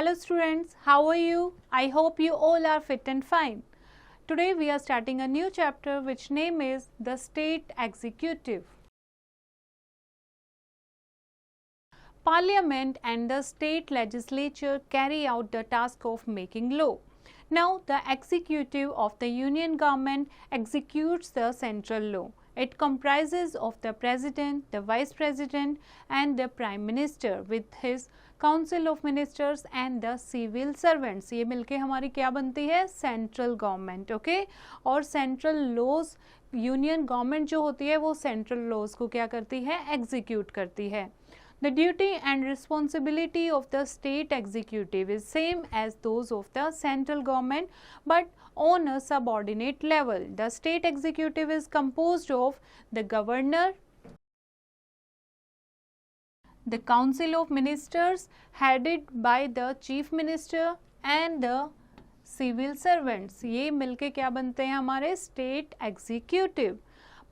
Hello students, how are you? I hope you all are fit and fine. Today we are starting a new chapter which name is the State Executive. Parliament and the state legislature carry out the task of making law. Now the executive of the union government executes the central law. It comprises of the president, the vice president and the prime minister with his council of ministers and the civil servants. ये मिलके हमारी क्या बनती है? Central government. Okay, और central laws, union government जो होती है वो सेंट्रल लॉज को क्या करती है? एग्जीक्यूट करती है. The duty and responsibility of the state executive is same as those of the central government but on a subordinate level. The state executive is composed of the governor, the council of ministers headed by the chief minister and the civil servants. ये मिलके क्या बनते हैं हमारे? state executive.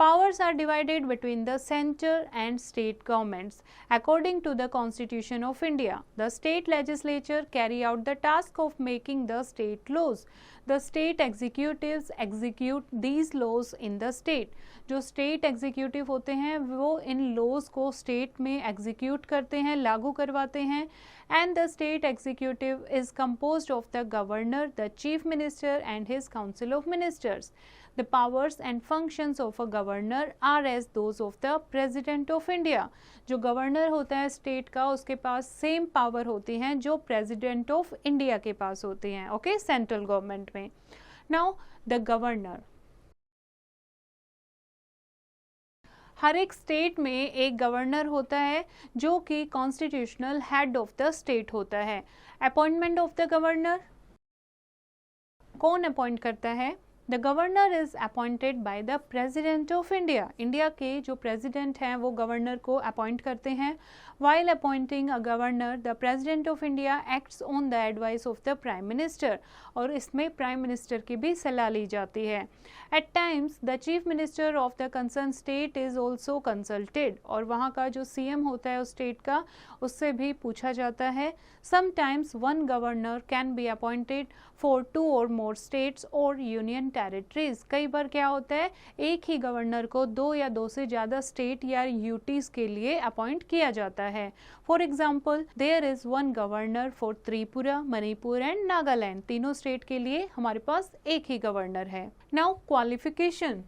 Powers are divided between the center and state governments. According to the Constitution of India, the state legislature carry out the task of making the state laws. The state executives execute these laws in the state. जो state executive होते हैं वो इन laws को state में execute करते हैं, लागू करवाते हैं. And the state executive is composed of the governor, the chief minister and his council of ministers. The powers and functions of a governor are as those of the president of India. जो governor होता है state का उसके पास same power होती हैं जो president of India के पास होती हैं. ओके, सेंट्रल गवर्नमेंट में. नाउ द गवर्नर, हर एक स्टेट में एक गवर्नर होता है जो कि constitutional head of the state होता है. अपॉइंटमेंट ऑफ द गवर्नर, कौन अपॉइंट करता है? The governor is appointed by the president of India. India के जो प्रेसिडेंट हैं वो गवर्नर को अपॉइंट करते हैं. While appointing a governor the president of India acts on the advice of the prime minister. और इसमें प्राइम मिनिस्टर की भी सलाह ली जाती है. At times the chief minister of the concern state is also consulted. और वहाँ का जो CM होता है उस स्टेट का, उससे भी पूछा जाता है. Sometimes one governor can be appointed for 2 और मोर स्टेट्स और यूनियन टेरिटरीज. कई बार क्या होता है, एक ही गवर्नर को 2 या 2 से ज़्यादा स्टेट या यूटीज के लिए अपॉइंट किया जाता है. For example, there is one governor for Tripura, Manipur and Nagaland. तीनों स्टेट के लिए हमारे पास एक ही गवर्नर है. Now qualification.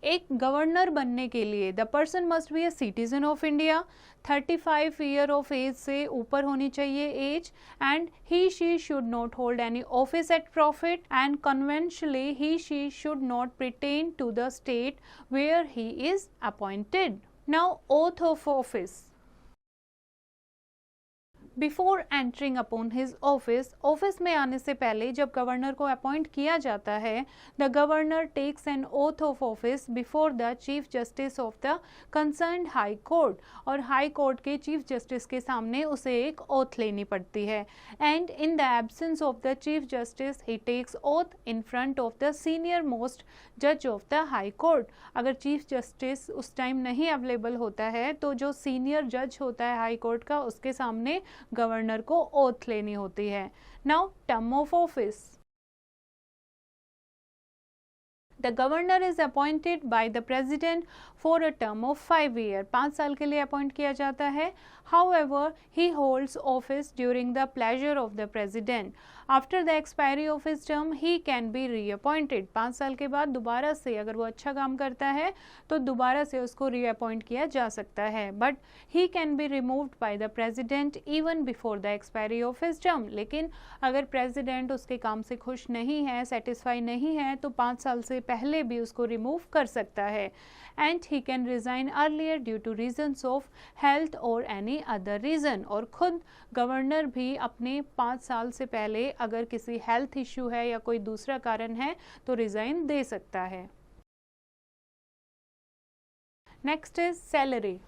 एक गवर्नर बनने के लिए the person must be a citizen of India, 35 year of age से ऊपर होनी चाहिए age, and he she should not hold any office at profit, and conventionally he she should not pertain to the state where he is appointed. Now oath of office. Before entering upon his office, office में आने से पहले जब governor को appoint किया जाता है, the governor takes an oath of office before the chief justice of the concerned high court. और हाई कोर्ट के चीफ जस्टिस के सामने उसे एक ओथ लेनी पड़ती है. And in the absence of the chief justice he takes oath in front of the senior most जज ऑफ द हाई कोर्ट. अगर चीफ जस्टिस उस टाइम नहीं अवेलेबल होता है तो जो सीनियर जज होता है हाई कोर्ट का, उसके सामने गवर्नर को ओथ लेनी होती है. Now term of office. The governor is appointed by the president for a term of 5 year. 5 साल के लिए अपॉइंट किया जाता है. However, he holds office during the pleasure of the president. After the expiry of his term, he can be reappointed. 5 साल के बाद दोबारा से अगर वो अच्छा काम करता है तो दोबारा से उसको reappoint किया जा सकता है. But he can be removed by the president even before the expiry of his term. लेकिन अगर president उसके काम से खुश नहीं है, satisfy नहीं है, तो 5 साल से पहले भी उसको remove कर सकता है. And he can resign earlier due to reasons of health or any other reason. और खुद गवर्नर भी अपने 5 साल से पहले अगर किसी हेल्थ इश्यू है या कोई दूसरा कारण है तो रिजाइन दे सकता है. Next is salary.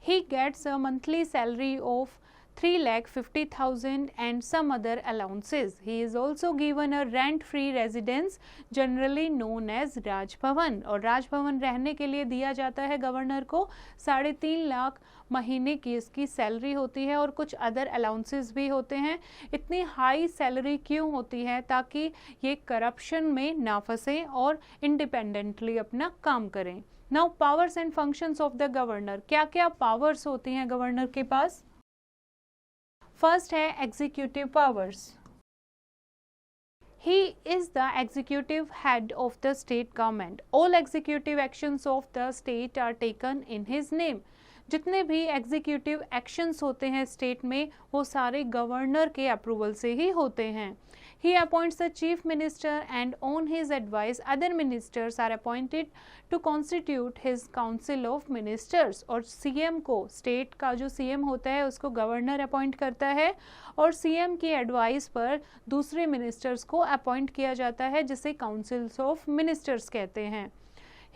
He gets a monthly salary of 3,50,000 and some other allowances. He is also given a rent-free residence generally known as Raj Bhavan, और राज भवन रहने के लिए दिया जाता है गवर्नर को 3.5 लाख महीने की इसकी सैलरी होती है, और कुछ अदर अलाउंसेस भी होते हैं। इतनी हाई सैलरी क्यों होती है? ताकि ये करप्शन में ना फंसे और इंडिपेंडेंटली अपना काम करें। Now powers and functions of the governor, क्या क्या पावर्स होती हैं गवर्नर के पास? फर्स्ट है executive powers. He is the executive head of the state government. All executive actions of the state are taken in his name. जितने भी executive actions होते हैं स्टेट में वो सारे गवर्नर के अप्रूवल से ही होते हैं। He appoints the chief minister and on his advice other ministers are appointed to constitute his council of ministers. और सीएम को, स्टेट का जो सीएम होता है उसको गवर्नर अपॉइंट करता है और सीएम की एडवाइस पर दूसरे मिनिस्टर्स को अपॉइंट किया जाता है जिसे काउंसिल्स ऑफ मिनिस्टर्स कहते हैं।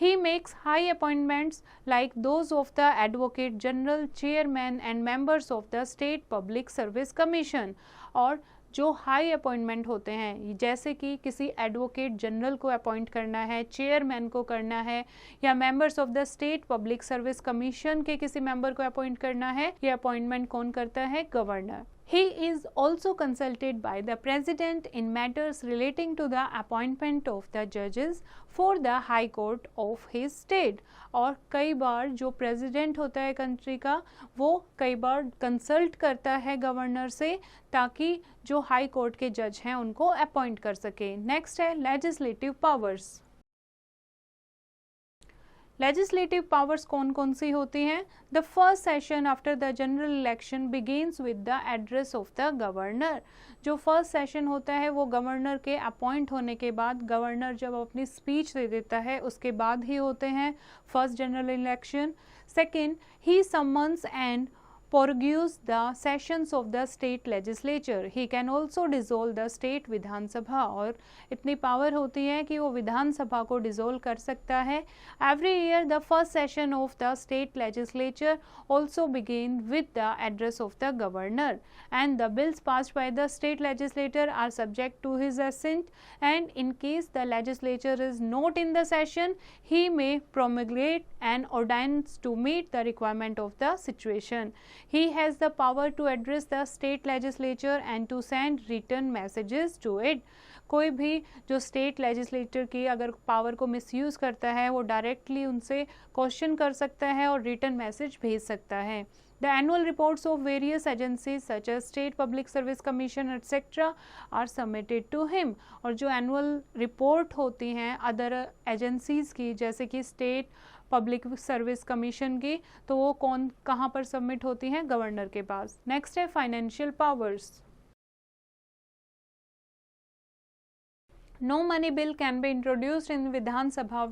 He makes high appointments like those of the Advocate General, Chairman and members of the State Public Service Commission. और जो हाई अपॉइंटमेंट होते हैं जैसे कि किसी एडवोकेट जनरल को अपॉइंट करना है, चेयरमैन को करना है, या members of the state public service commission के किसी मेंबर को अपॉइंट करना है, ये अपॉइंटमेंट कौन करता है? Governor. He is also consulted by the President in matters relating to the appointment of the judges for the High Court of his state. और कई बार जो प्रेसिडेंट होता है कंट्री का वो कई बार कंसल्ट करता है गवर्नर से ताकि जो हाई कोर्ट के जज हैं उनको अपॉइंट कर सके। नेक्स्ट है लेजिस्लेटिव पावर्स। लेजिस्लेटिव पावर्स कौन कौन सी होती हैं? The first session after the general election begins with the address of the governor. जो फर्स्ट सेशन होता है वो गवर्नर के अपॉइंट होने के बाद, गवर्नर जब अपनी स्पीच दे देता है उसके बाद ही होते हैं first general election. Second, he summons and prorogues the sessions of the state legislature. He can also dissolve the state विधानसभा, और इतनी पावर होती है कि वो विधानसभा को डिसोल्व कर सकता है। Every year the first session of the state legislature also begin with the address of the governor, and the bills passed by the state legislature are subject to his assent, and in case the legislature is not in the session he may promulgate an ordinance to meet the requirement of the situation. He has the power to address the state legislature and to send written messages to it. कोई भी जो state legislator की अगर power को misuse करता है वो directly उनसे क्वेश्चन कर सकता है और रिटन मैसेज भेज सकता है। The annual reports of various agencies such as State Public Service Commission etc. are submitted to him. और जो एनुअल रिपोर्ट होती हैं अदर एजेंसीज की जैसे कि स्टेट पब्लिक सर्विस कमीशन की, तो वो कौन कहाँ पर सबमिट होती हैं? गवर्नर के पास। नेक्स्ट है financial powers. No money bill can be introduced in Vidhan Sabha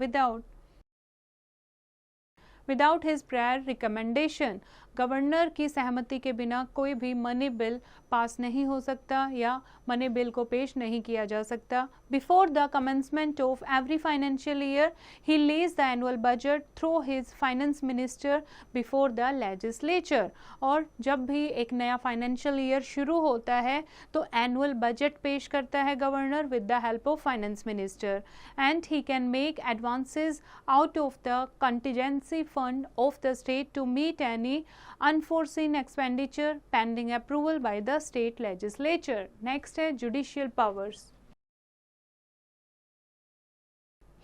without his prior recommendation. Governor की सहमति के बिना कोई भी मनी बिल पास नहीं हो सकता या मनी बिल को पेश नहीं किया जा सकता। Before the commencement of every financial year he Lay's the annual budget through his finance minister before the legislature. और जब भी एक नया फाइनेंशियल ईयर शुरू होता है तो एनुअल बजट पेश करता है governor with the help of finance minister, and he can make advances out of the contingency fund of the state to meet any unforeseen expenditure pending approval by the state legislature. Next है judicial powers.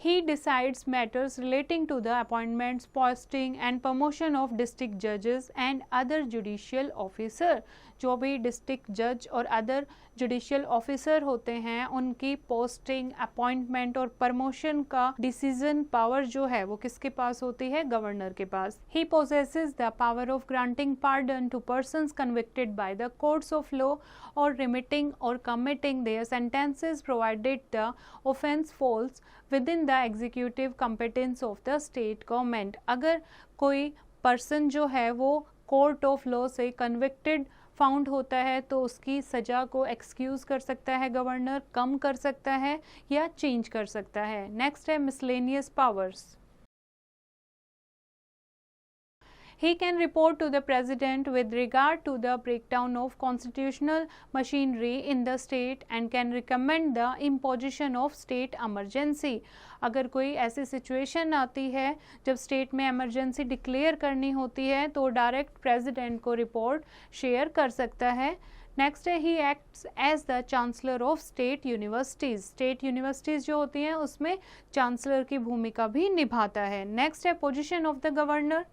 He decides matters relating to the appointments, posting and promotion of district judges and other judicial officer. जो भी district जज और other judicial officer होते हैं उनकी posting, appointment और promotion का डिसीजन पावर जो है वो किसके पास होती है? गवर्नर के पास। He possesses the power of granting pardon to persons convicted by the courts of law और रिमिटिंग और commuting their sentences provided the offence falls within the executive competence of the state government. अगर कोई person जो है वो court of law से convicted found होता है तो उसकी सज़ा को एक्सक्यूज़ कर सकता है गवर्नर, कम कर सकता है या चेंज कर सकता है। नेक्स्ट है miscellaneous powers. He can report to the president with regard to the breakdown of constitutional machinery in the state and can recommend the imposition of state emergency. अगर कोई ऐसी सिचुएशन आती है जब स्टेट में इमरजेंसी डिक्लेयर करनी होती है तो डायरेक्ट प्रेसिडेंट को रिपोर्ट शेयर कर सकता है. नेक्स्ट है he acts as the chancellor of state universities. State universities जो होती हैं उसमें चांसलर की भूमिका भी निभाता है. नेक्स्ट है position of the governor.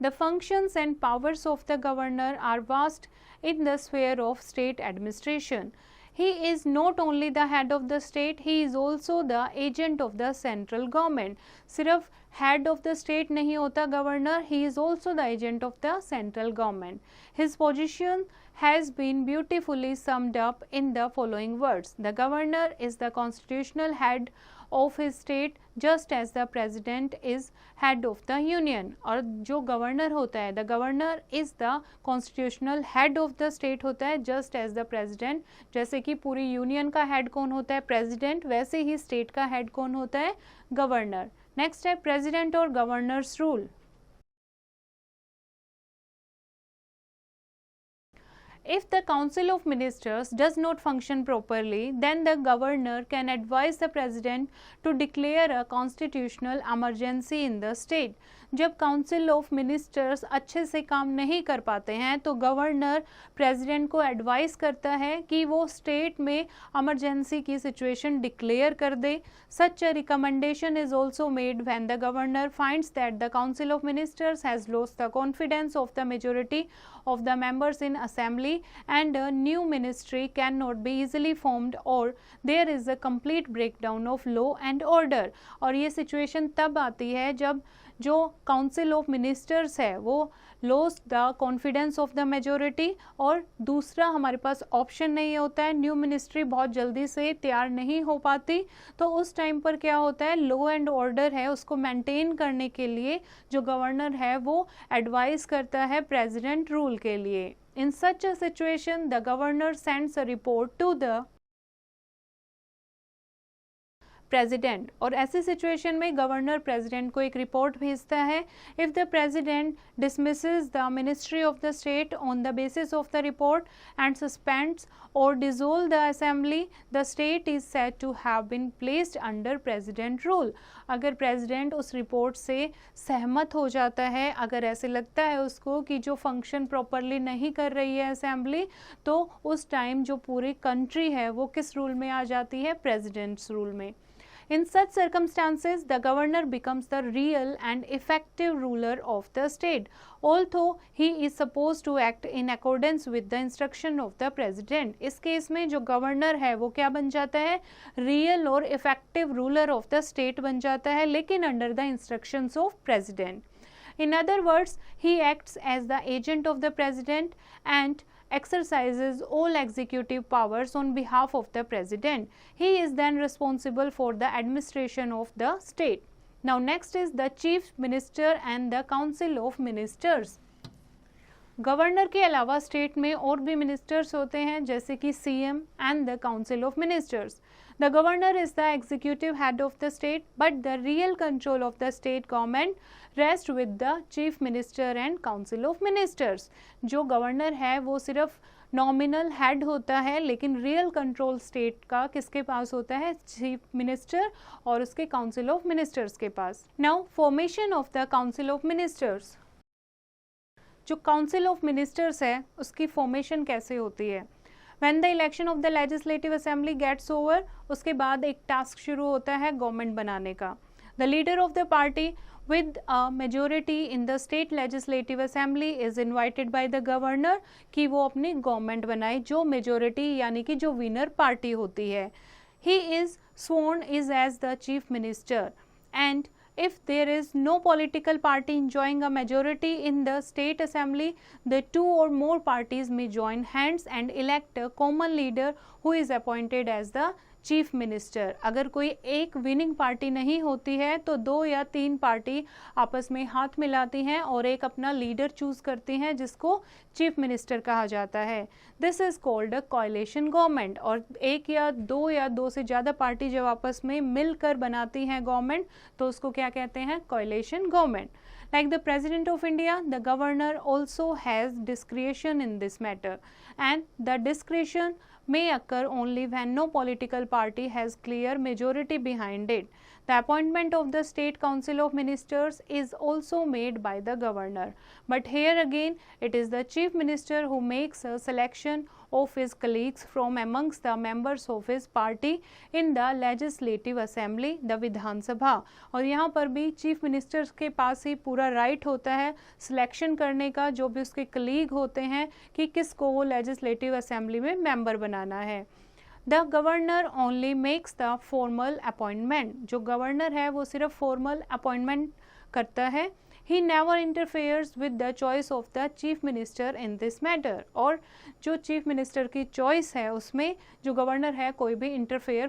The functions and powers of the governor are vast in the sphere of state administration. He is not only the head of the state, he is also the agent of the central government. सिर्फ head of the state नहीं होता governor, he is also the agent of the central government. His position has been beautifully summed up in the following words. The governor is the constitutional head of his state just as the president is head of the union. और जो governor होता है, the governor is the constitutional head of the state होता है just as the president. जैसे कि पूरी union का हेड कौन होता है, प्रेसिडेंट, वैसे ही स्टेट का हेड कौन होता है, गवर्नर. नेक्स्ट है प्रेसिडेंट और governors rule. If the Council of Ministers does not function properly, then the governor can advise the president to declare a constitutional emergency in the state. जब council of ministers अच्छे से काम नहीं कर पाते हैं तो गवर्नर प्रेसिडेंट को एडवाइस करता है कि वो स्टेट में इमरजेंसी की सिचुएशन डिक्लेयर कर दे. Such a recommendation is also made when the governor finds that the council of ministers has lost the confidence of the majority of the members in assembly and a new ministry cannot be easily formed or there is a complete breakdown of law and order. और ये situation तब आती है जब जो council of ministers है वो loss the confidence of the majority और दूसरा हमारे पास ऑप्शन नहीं होता है, न्यू मिनिस्ट्री बहुत जल्दी से तैयार नहीं हो पाती. तो उस टाइम पर क्या होता है, लॉ एंड ऑर्डर है उसको मेंटेन करने के लिए जो गवर्नर है वो एडवाइस करता है प्रेसिडेंट रूल के लिए. In such a situation the governor sends a report to the president. और ऐसी सिचुएशन में गवर्नर प्रेसिडेंट को एक रिपोर्ट भेजता है. If the president dismisses the ministry of the state on the basis of the report and suspends और dissolve the assembly, the state is said to have been placed under president rule. अगर president उस report से सहमत हो जाता है, अगर ऐसे लगता है उसको कि जो फंक्शन प्रॉपरली नहीं कर रही है असेंबली, तो उस टाइम जो पूरी कंट्री है वो किस रूल में आ जाती है, प्रेसिडेंट्स रूल में. In such circumstances, the governor becomes the real and effective ruler of the state, although he is supposed to act in accordance with the instruction of the president. इस case में जो governor है वो क्या बन जाता है, रियल और effective ruler of the state बन जाता है, लेकिन under the instructions of president. In other words, he acts as the agent of the president and exercises all executive powers on behalf of the president. He is then responsible for the administration of the state. Now next is the chief minister and the council of ministers. Governor के अलावा state में और भी ministers होते हैं जैसे कि CM and the council of ministers. The governor is the executive head of the state, but the real control of the state government rests with the chief minister and council of ministers. जो governor है वो सिर्फ nominal head होता है, लेकिन real control state का किसके पास होता है, चीफ मिनिस्टर और उसके काउंसिल ऑफ मिनिस्टर्स के पास. Now formation of the council of ministers. जो काउंसिल ऑफ मिनिस्टर्स है उसकी फॉर्मेशन कैसे होती है. When the election of the legislative assembly gets over, उसके बाद एक टास्क शुरू होता है गवर्नमेंट बनाने का. The leader of the party with a majority in the state legislative assembly is invited by the governor कि वो अपनी गवर्नमेंट बनाए जो मेजोरिटी यानी कि जो विनर पार्टी होती है. He is sworn as the chief minister and if there is no political party enjoying a majority in the state assembly, the two or more parties may join hands and elect a common leader who is appointed as the chief minister. अगर कोई एक winning party नहीं होती है तो 2 या 3 party आपस में हाथ मिलाती हैं और एक अपना लीडर चूज करती हैं जिसको चीफ मिनिस्टर कहा जाता है। This is called a coalition government. और 1 या 2 या 2 से ज़्यादा पार्टी जब आपस में मिलकर बनाती हैं गवर्नमेंट तो उसको क्या कहते हैं? Coalition government. Like the President of India, the Governor also has discretion in this matter, and the discretion may occur only when no political party has clear majority behind it. The appointment of the State Council of Ministers is also made by the Governor, but here again it is the Chief Minister who makes a selection of his colleagues from amongst the members of his party in the Legislative Assembly, the Vidhan Sabha। और यहाँ पर भी chief minister के पास ही पूरा right होता है selection करने का, जो भी उसके कलीग होते हैं कि किसको वो लेजिस्लेटिव असेंबली में मेंबर बनाना है। The governor only makes the formal appointment. जो गवर्नर है वो सिर्फ फॉर्मल अपॉइंटमेंट करता है। He never interferes with the choice of the chief minister in this matter। और जो चीफ मिनिस्टर की चॉइस है उसमें जो गवर्नर है कोई भी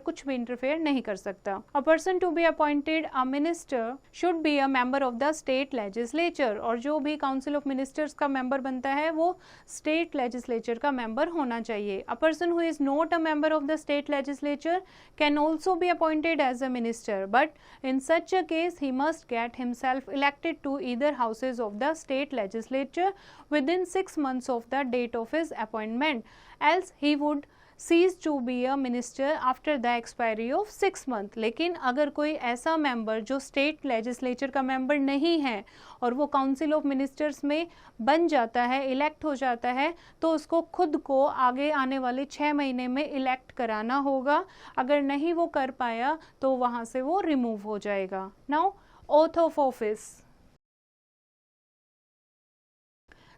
कुछ भी इंटरफेयर नहीं कर सकता। A person to be appointed a minister should be a member of the state legislature। और जो भी काउंसिल ऑफ मिनिस्टर्स का मेंबर बनता है वो स्टेट लेजिस्लेचर का मेंबर होना चाहिए। A person who is not a member of the state legislature can also be appointed as a minister, but in such a case he must get himself elected to either houses of the state legislature within 6 months of the date of his appointment, else he would cease to be a minister after the expiry of 6 months। लेकिन अगर कोई ऐसा member जो state legislature का member नहीं है और वो काउंसिल ऑफ मिनिस्टर्स में बन जाता है, इलेक्ट हो जाता है, तो उसको खुद को आगे आने वाले 6 महीने में इलेक्ट कराना होगा। अगर नहीं वो कर पाया तो वहाँ से वो रिमूव हो जाएगा। Now oath of office.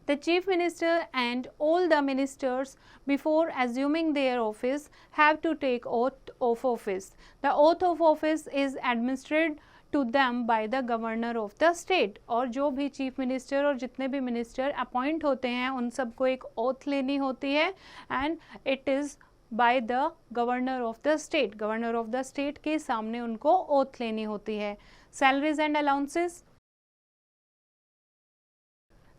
The chief minister and all the ministers before assuming their office have to take oath of office. The oath of office is administered to them by the governor of the state। और जो भी chief minister और जितने भी minister appoint होते हैं उन सबको एक ओथ लेनी होती है and it is by the governor of the state. Governor of the state के सामने उनको ओथ लेनी होती है। Salaries and allowances.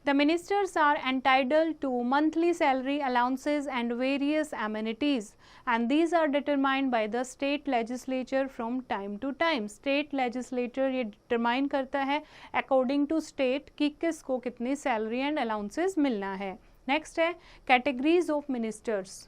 The ministers are entitled to monthly salary allowances and various amenities, and these are determined by the state legislature from time to time। State legislature ये determine करता है according to state कि किसको कितनी salary and allowances मिलना है। Next है categories of ministers।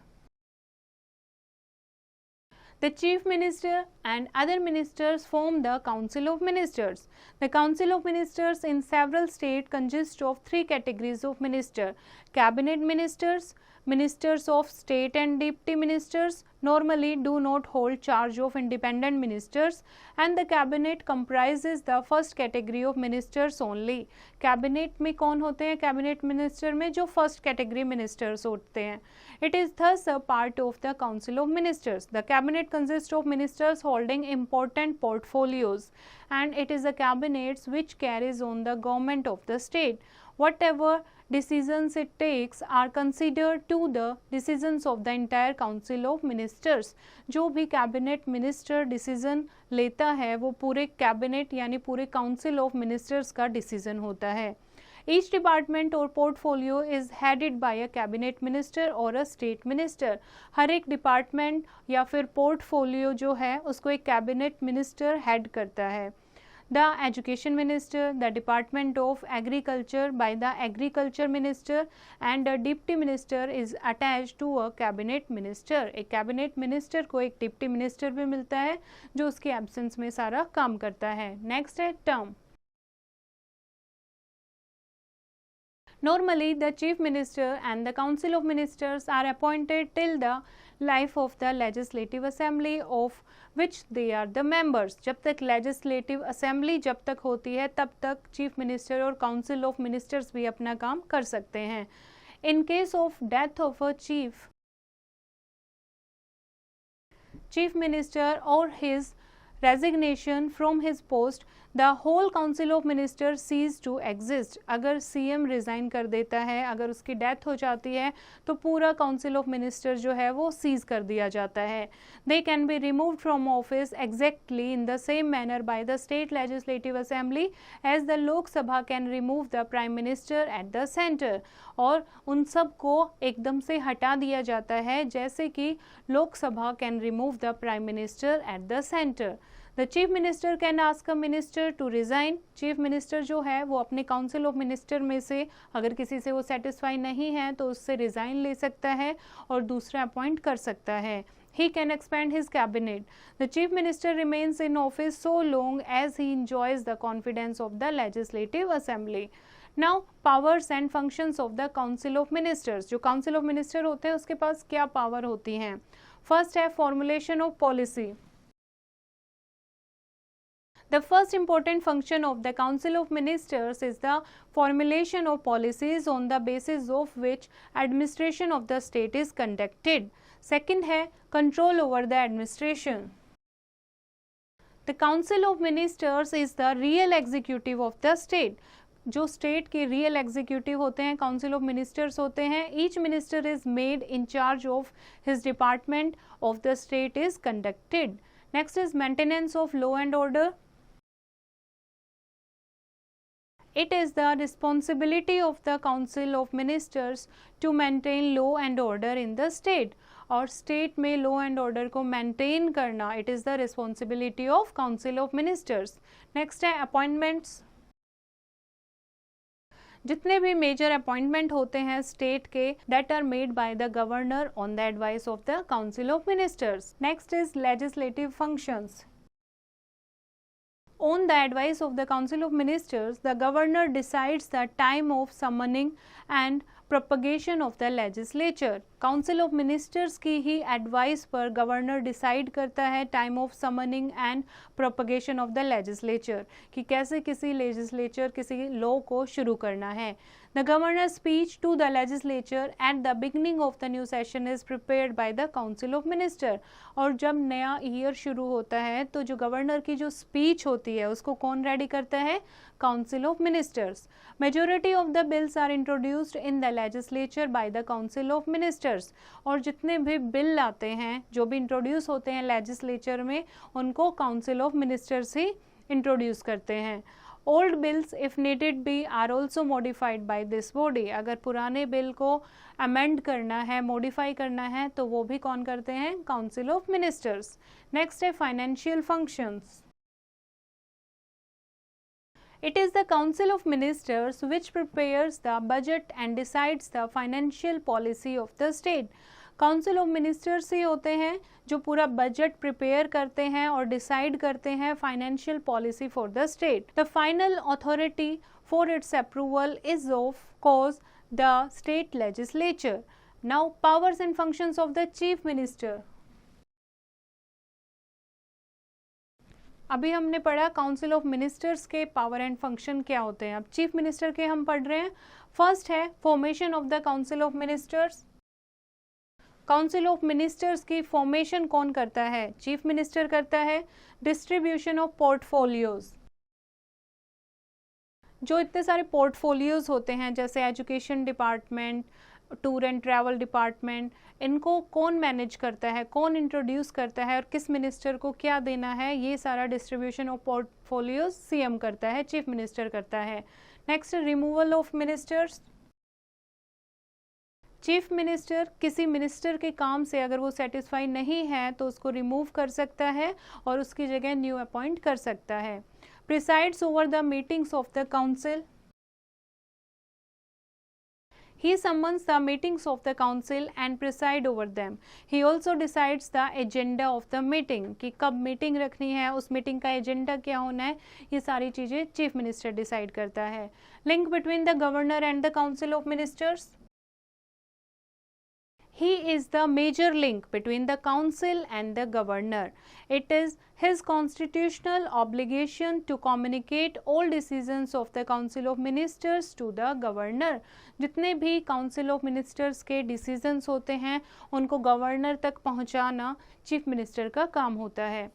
The chief minister and other ministers form the council of ministers। The council of ministers in several states consists of 3 categories of minister: cabinet ministers, ministers of state and deputy ministers normally do not hold charge of independent ministers, and the cabinet comprises the first category of ministers only। cabinet में कौन होते हैं? cabinet minister में जो first category ministers होते हैं। It is thus a part of the council of ministers। The cabinet consists of ministers holding important portfolios, and it is the cabinet which carries on the government of the state। Whatever decisions it takes are considered to the decisions of the entire council of ministers। जो भी cabinet minister decision लेता है वो पूरे cabinet यानी पूरे council of ministers का decision होता है। Each department or portfolio is headed by a cabinet minister or a state minister। हर एक डिपार्टमेंट या फिर पोर्टफोलियो जो है उसको एक कैबिनेट मिनिस्टर हेड करता है। The education minister, the department of agriculture by the agriculture minister, and a deputy minister is attached to a cabinet minister। एक कैबिनेट मिनिस्टर को एक डिप्टी मिनिस्टर भी मिलता है जो उसके एब्सेंस में सारा काम करता है। नेक्स्ट है term. Normally, the chief minister and the council of ministers are appointed till the life of the legislative assembly of which they are the members। जब तक legislative assembly जब तक होती है तब तक chief minister और council of ministers भी अपना काम कर सकते हैं। In case of death of a chief minister or his resignation from his post, the whole council of minister ceases to exist, अगर सीएम रिजाइन कर देता है, अगर उसकी डेथ हो जाती है तो पूरा काउंसिल ऑफ मिनिस्टर जो है वो सीज कर दिया जाता है. They can be removed from office exactly in the same manner by the state legislative assembly as the Lok Sabha can remove the prime minister at the centre. और उन सब को एकदम से हटा दिया जाता है जैसे कि Lok Sabha can remove the prime minister at the centre. The chief minister can ask a minister to resign. Chief minister जो है वो अपने काउंसिल ऑफ मिनिस्टर में से अगर किसी से वो सेटिस्फाई नहीं है तो उससे रिजाइन ले सकता है और दूसरा अपॉइंट कर सकता है. He can expand his cabinet. The chief minister remains in office so long as he enjoys the confidence of the legislative assembly. Now, powers and functions of the council of ministers. जो council of minister होते हैं उसके पास क्या power होती हैं? First है formulation of policy. The first important function of the Council of Ministers is the formulation of policies on the basis of which administration of the state is conducted. Second है control over the administration. The Council of Ministers is the real executive of the state. जो state के real executive होते हैं council of ministers होते हैं. Each minister is made in charge of his department of the state is conducted. Next is maintenance of law and order. It is the responsibility of the Council of Ministers to maintain law and order in the state. और state में law and order को maintain करना it is the responsibility of council of ministers. Next है appointments. जितने भी major appointment होते हैं state के that are made by the governor on the advice of the council of ministers. Next is legislative functions. On the advice of the Council of Ministers, the Governor decides the time of summoning and propagation of the legislature. Council of Ministers की ही advice पर governor decide करता है time of summoning and propagation of the legislature कि कैसे किसी legislature किसी law को शुरू करना है. The governor's speech to the legislature at the beginning of the new session is prepared by the Council of Minister. और जब नया ईयर शुरू होता है तो जो गवर्नर की जो स्पीच होती है उसको कौन रेडी करता है? Council of Ministers. Majority of the bills are introduced in the legislature by the Council of Ministers. और जितने भी बिल आते हैं जो भी इंट्रोड्यूस होते हैं लेजिस्लेचर में उनको Council of Ministers ही इंट्रोड्यूस करते हैं. Old bills if needed be are also modified by this body. अगर पुराने बिल को अमेंड करना है मॉडिफाई करना है तो वो भी कौन करते हैं? Council of ministers. नेक्स्ट है financial functions. It is the Council of Ministers which prepares the budget and decides the financial policy of the state. Council of ministers ही होते हैं जो पूरा बजट प्रिपेयर करते हैं और डिसाइड करते हैं financial policy for the state. The final authority for its approval is of course the state legislature. Now powers and functions of the chief minister. अभी हमने पढ़ा काउंसिल ऑफ मिनिस्टर्स के power and function क्या होते हैं. अब chief minister के हम पढ़ रहे हैं. फर्स्ट है formation of the council of ministers. Council of ministers की फॉर्मेशन कौन करता है? चीफ मिनिस्टर करता है. Distribution of portfolios. जो इतने सारे पोर्टफोलियोज होते हैं जैसे education department, tour and travel department, इनको कौन मैनेज करता है, कौन इंट्रोड्यूस करता है और किस मिनिस्टर को क्या देना है, ये सारा डिस्ट्रीब्यूशन ऑफ पोर्टफोलियोज सीएम करता है, चीफ मिनिस्टर करता है. Next removal of ministers. Chief minister किसी मिनिस्टर के काम से अगर वो सेटिस्फाई नहीं है तो उसको रिमूव कर सकता है और उसकी जगह न्यू अपॉइंट कर सकता है. Presides over the meetings of the council. He summons the meetings of the council and preside over them. He also decides the agenda of the meeting कि कब मीटिंग रखनी है, उस मीटिंग का एजेंडा क्या होना है, ये सारी चीज़ें चीफ मिनिस्टर डिसाइड करता है. Link between the governor and the council of ministers. He is the major link between the council and the governor. It is his constitutional obligation to communicate all decisions of the council of ministers to the governor. जितने भी council of ministers के decisions होते हैं उनको governor तक पहुंचाना chief minister का काम होता है.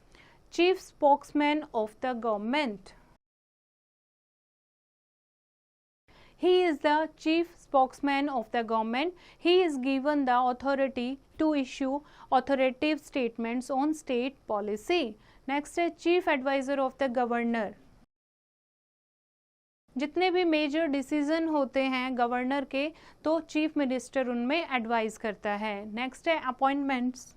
Chief spokesman of the government. He is the chief spokesman of the government. He is given the authority to issue authoritative statements on state policy. Next है chief advisor of the governor. जितने भी major decision होते हैं governor के तो chief minister उनमें advice करता है. नेक्स्ट है appointments.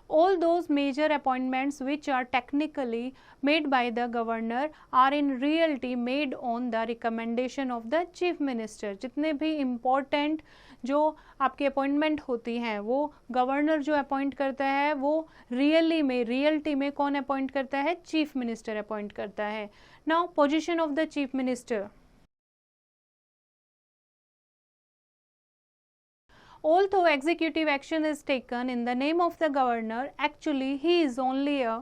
All those major appointments which are technically made by the governor are in reality made on the recommendation of the chief minister. जितने भी important जो आपकी अपॉइंटमेंट होती हैं वो गवर्नर जो अपॉइंट करता है वो रियलिटी में कौन अपॉइंट करता है? चीफ मिनिस्टर अपॉइंट करता है. Now position of the chief minister. Although executive action is taken in the name of the governor, actually he is only a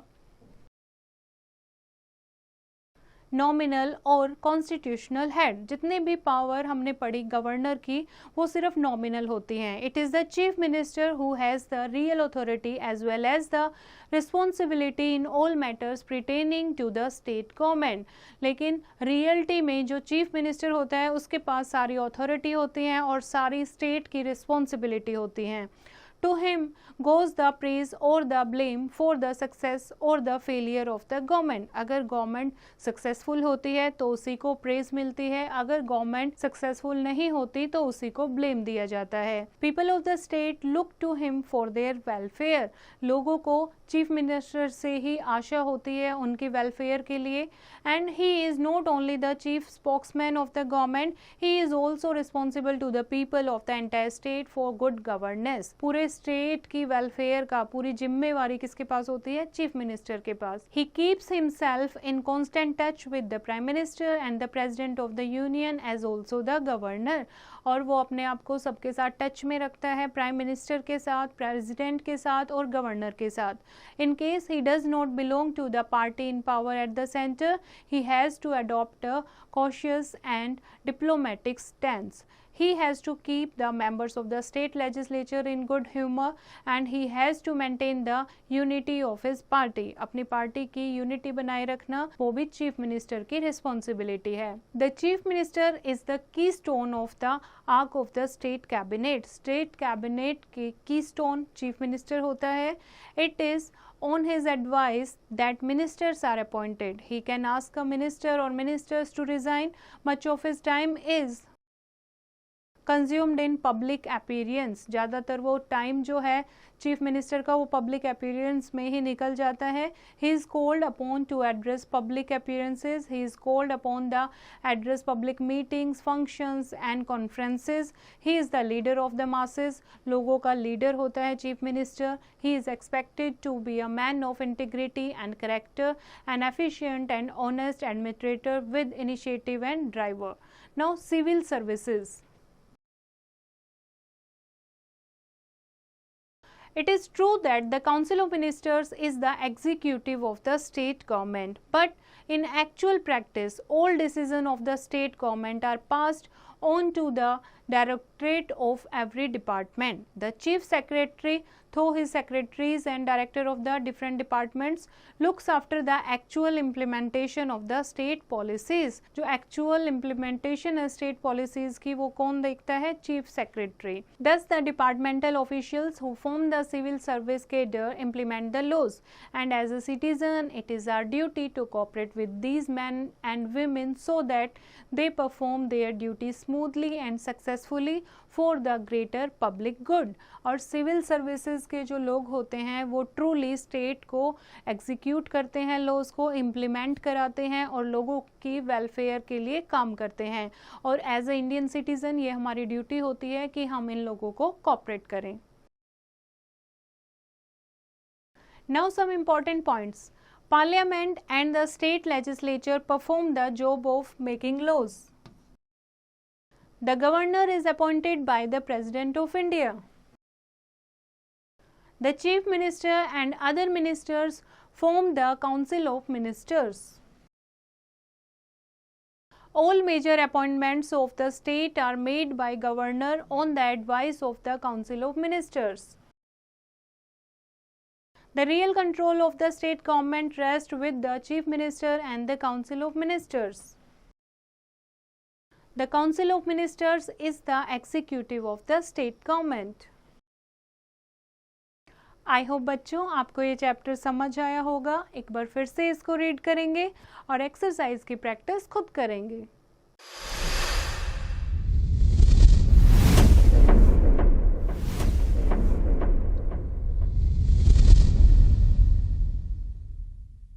nominal और कॉन्स्टिट्यूशनल हेड. जितने भी पावर हमने पढ़ी गवर्नर की वो सिर्फ नॉमिनल होती हैं. It is the chief minister who has the real authority as well as the responsibility in all matters pertaining to the state government. लेकिन रियलिटी में जो चीफ मिनिस्टर होता है उसके पास सारी अथॉरिटी होती हैं और सारी स्टेट की रिस्पॉन्सिबिलिटी होती हैं. To him goes the praise or the blame for the success or the failure of the government. अगर गवर्नमेंट सक्सेसफुल होती है तो उसी को प्रेज मिलती है, अगर गवर्नमेंट सक्सेसफुल नहीं होती तो उसी को ब्लेम दिया जाता है. People of the state look to him for their welfare. लोगों को चीफ मिनिस्टर से ही आशा होती है उनकी वेलफेयर के लिए. And he is not only the chief spokesman of the government, he is also responsible to the people of the entire state for good governance. पूरे state की वेलफेयर का पूरी जिम्मेवारी किसके पास होती है? चीफ मिनिस्टर के पास. He keeps himself in constant touch with the prime minister and the president of the union as also the governor. और वो अपने आप को सबके साथ टच में रखता है, प्राइम मिनिस्टर के साथ, प्रेसिडेंट के साथ और गवर्नर के साथ. In case he does not belong to the party in power at the centre, he has to adopt a cautious and diplomatic stance. He has to keep the members of the state legislature in good humor and he has to maintain the unity of his party. अपनी party की unity बनाए रखना वो भी chief minister की responsibility है. The chief minister is the key stone of the arc of the state cabinet. State cabinet के की स्टोन चीफ मिनिस्टर होता है. It is on his advice that ministers are appointed. He can ask a minister or ministers to resign. Much of his time is consumed in public appearance. ज़्यादातर वो time जो है chief minister का वो public appearance में ही निकल जाता है. He is called upon to address public appearances. He is called upon the address public meetings, functions and conferences. He is the leader of the masses. लोगों का लीडर होता है chief minister. He is expected to be a man of integrity and character, an efficient and honest administrator with initiative and driver. Now civil services. It is true that the Council of Ministers is the executive of the state government, but in actual practice, all decisions of the state government are passed on to the directorate of every department. The chief secretary, through his secretaries and director of the different departments, looks after the actual implementation of the state policies. जो actual implementation है state policies की वो कौन देखता है? chief secretary. Thus the departmental officials who form the civil service cadre implement the laws, and as a citizen it is our duty to cooperate with these men and women so that they perform their duty smoothly and successfully for the greater public good. और civil services के जो लोग होते हैं वो truly state को execute करते हैं, लॉज को इम्प्लीमेंट कराते हैं और लोगों की वेलफेयर के लिए काम करते हैं. और एज ए इंडियन सिटीजन ये हमारी ड्यूटी होती है कि हम इन लोगों को कोऑपरेट करें. Now some important points. Parliament and the state legislature perform the job of making laws. The governor is appointed by the President of India. The chief minister and other ministers form the Council of Ministers. All major appointments of the state are made by governor on the advice of the Council of Ministers. The real control of the state government rests with the chief minister and the Council of Ministers. The council of ministers is the executive of the state government. I hope बच्चों आपको ये chapter समझ आया होगा। एक बार फिर से इसको रीड करेंगे और एक्सरसाइज की प्रैक्टिस खुद करेंगे।